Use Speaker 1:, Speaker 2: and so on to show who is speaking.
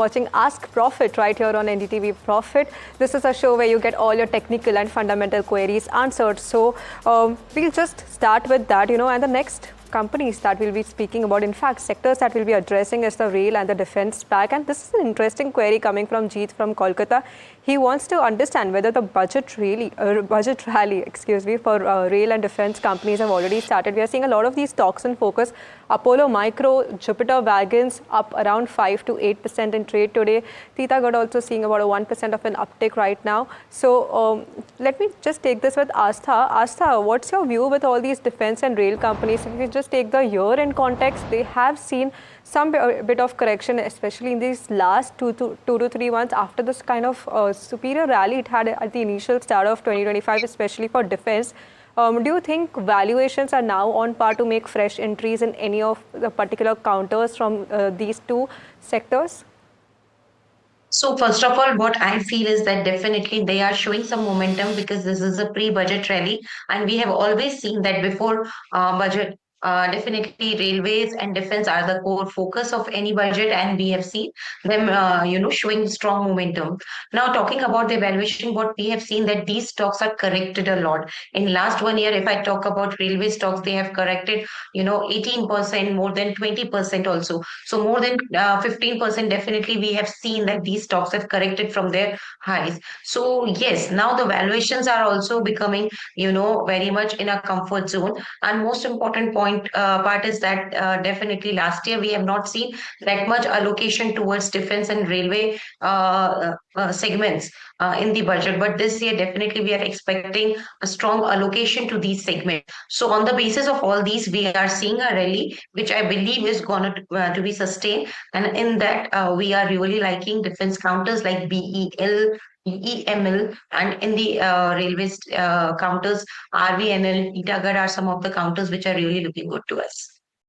Speaker 1: Watching Ask Profit right here on NDTV Profit. This is a show where you get all your technical and fundamental queries answered. So we'll just start with that, and the next companies that we'll be speaking about, in fact, sectors that we'll be addressing is the rail and the defense pack. And this is an interesting query coming from Jeet from Kolkata. He wants to understand whether the budget rally, for rail and defense companies have already started. We are seeing a lot of these stocks in focus. Apollo Micro, Jupiter Wagons up around 5 to 8% in trade today. Titagarh also seeing about a 1% of an uptick right now. So let me just take this with Astha. Astha, what's your view with all these defense and rail companies? If you just take the year in context, they have seen some bit of correction, especially in these last two to 3 months after this kind of superior rally it had at the initial start of 2025, especially for defense. Do you think valuations are now on par to make fresh entries in any of the particular counters from these two sectors?
Speaker 2: So first of all, what I feel is that definitely they are showing some momentum because this is a pre-budget rally, and we have always seen that before budget. Definitely, railways and defense are the core focus of any budget, and we have seen them, showing strong momentum. Now, talking about the evaluation, what we have seen that these stocks are corrected a lot in last 1 year. If I talk about railway stocks, they have corrected, 18%, more than 20% also. So more than 15% definitely we have seen that these stocks have corrected from their highs. So yes, now the valuations are also becoming, very much in a comfort zone. And most important part is that definitely last year we have not seen that much allocation towards defense and railway segments in the budget. But this year, definitely, we are expecting a strong allocation to these segments. So, on the basis of all these, we are seeing a rally, which I believe is going to be sustained. And in that, we are really liking defense counters like BEL. EML, and in the railways counters, RVNL, Itagarh are some of the counters which are really looking good to us.